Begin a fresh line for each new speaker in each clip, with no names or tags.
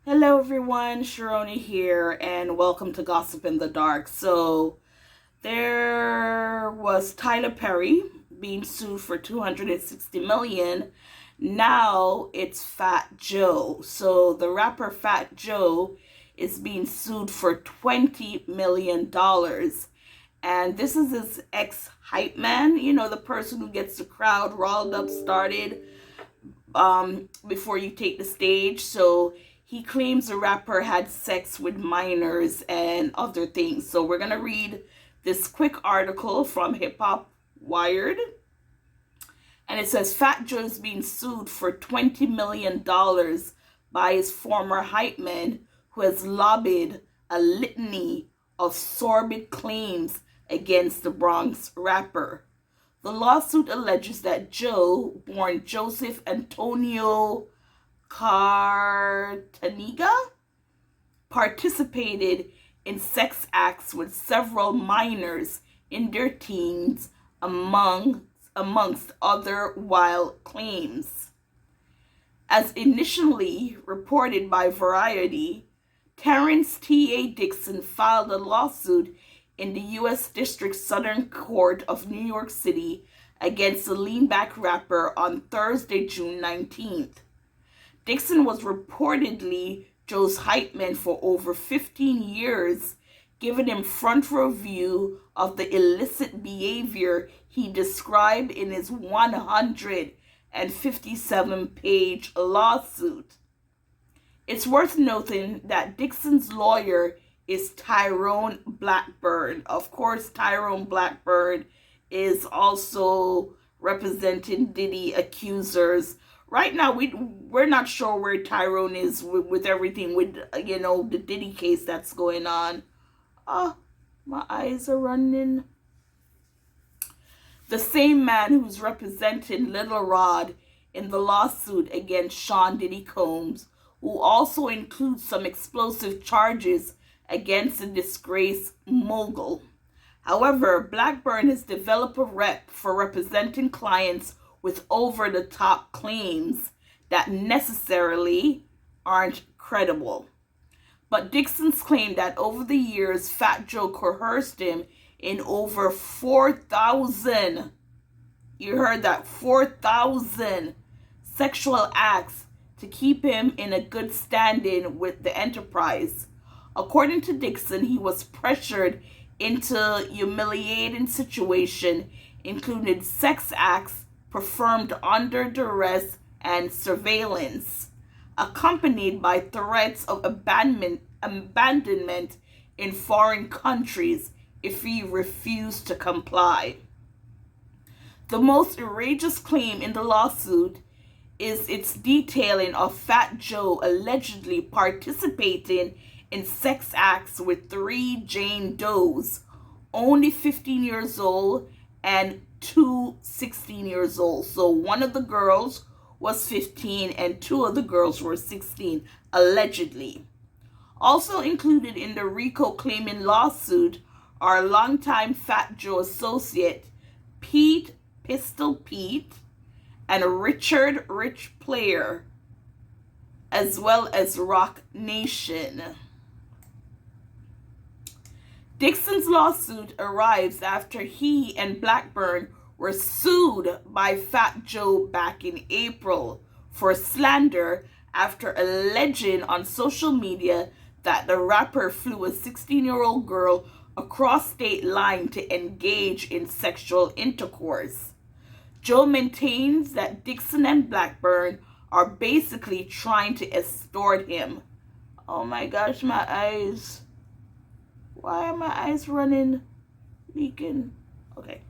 Hello everyone, Sharoni here, and welcome to Gossip in the Dark. So, there was Tyler Perry being sued for 260 million. Now it's Fat Joe. So, the rapper Fat Joe is being sued for $20 million. And this is his ex-hype man, the person who gets the crowd riled up, started before you take the stage. So he claims the rapper had sex with minors and other things. So we're gonna read this quick article from Hip Hop Wired, and it says Fat Joe is being sued for $20 million by his former hype man, who has lobbied a litany of sordid claims against the Bronx rapper. The lawsuit alleges that Joe, born Joseph Antonio Cartaniga, participated in sex acts with several minors in their teens, amongst other wild claims. As initially reported by Variety, Terrence T.A. Dixon filed a lawsuit in the U.S. District Southern Court of New York City against the leanback rapper on Thursday, June 19th. Dixon was reportedly Joe's hype man for over 15 years, giving him front row view of the illicit behavior he described in his 157-page lawsuit. It's worth noting that Dixon's lawyer is Tyrone Blackburn. Of course, Tyrone Blackburn is also representing Diddy accusers. Right now, we're not sure where Tyrone is with everything with, the Diddy case that's going on. My eyes are running. The same man who's representing Little Rod in the lawsuit against Sean Diddy Combs, who also includes some explosive charges against the disgraced mogul. However, Blackburn has developed a rep for representing clients with over-the-top claims that necessarily aren't credible. But Dixon's claim that over the years, Fat Joe coerced him in over 4,000, you heard that, 4,000 sexual acts to keep him in a good standing with the enterprise. According to Dixon, he was pressured into humiliating situation, including sex acts performed under duress and surveillance, accompanied by threats of abandonment in foreign countries if he refused to comply. The most outrageous claim in the lawsuit is its detailing of Fat Joe allegedly participating in sex acts with 3 Jane Does, only 15 years old and 2 16 years old. So one of the girls was 15 and 2 of the girls were 16, allegedly. Also included in the RICO claiming lawsuit are longtime Fat Joe associate Pete Pistol Pete and Richard Rich Player, as well as Rock Nation. Dixon's lawsuit arrives after he and Blackburn were sued by Fat Joe back in April for slander after alleging on social media that the rapper flew a 16-year-old girl across state line to engage in sexual intercourse. Joe maintains that Dixon and Blackburn are basically trying to extort him. Oh my gosh, my eyes. Why are my eyes running, leaking? Okay.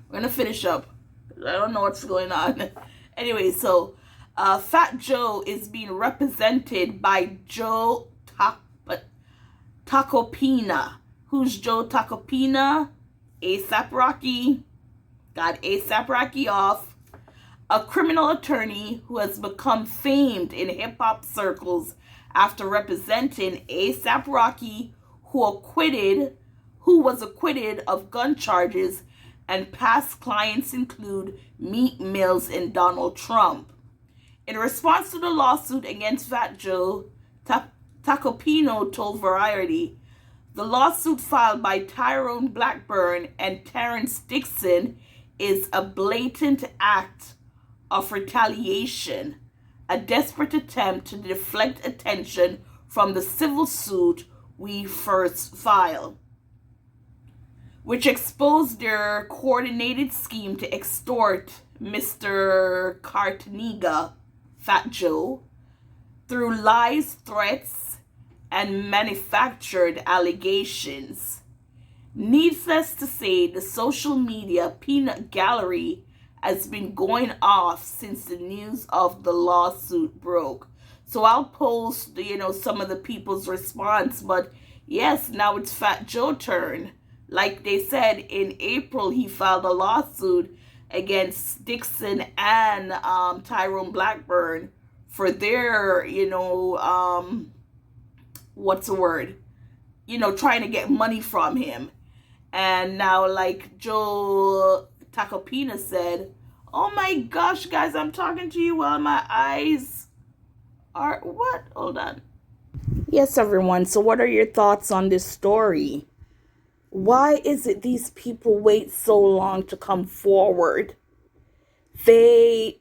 We're going to finish up. I don't know what's going on. Anyway, so Fat Joe is being represented by Joe Tacopina. Who's Joe Tacopina? A$AP Rocky. Got A$AP Rocky off. A criminal attorney who has become famed in hip-hop circles after representing A$AP Rocky, who was acquitted of gun charges, and past clients include Meek Mills and Donald Trump. In response to the lawsuit against Fat Joe, Tacopino told Variety, the lawsuit filed by Tyrone Blackburn and Terrence Dixon is a blatant act of retaliation, a desperate attempt to deflect attention from the civil suit we first filed, which exposed their coordinated scheme to extort Mr. Cartaniga, Fat Joe, through lies, threats, and manufactured allegations. Needless to say, the social media peanut gallery has been going off since the news of the lawsuit broke. So I'll post, some of the people's response. But yes, now it's Fat Joe's turn. Like they said, in April, he filed a lawsuit against Dixon and Tyrone Blackburn for their, trying to get money from him. And now, like Joe Tacopina said, oh my gosh, guys, I'm talking to you while my eyes are, what? Hold on. Yes, everyone. So what are your thoughts on this story? Why is it these people wait so long to come forward? They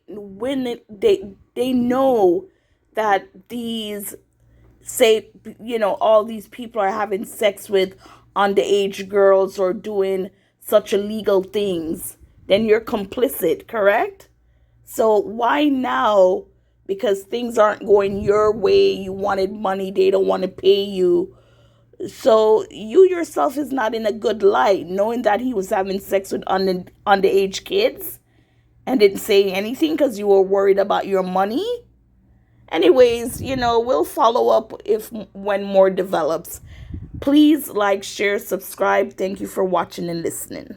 know that these, all these people are having sex with underage girls or doing such illegal things. Then you're complicit, correct? So why now? Because things aren't going your way. You wanted money. They don't want to pay you. So you yourself is not in a good light, knowing that he was having sex with underage kids and didn't say anything because you were worried about your money. Anyways, we'll follow up when more develops. Please like, share, subscribe. Thank you for watching and listening.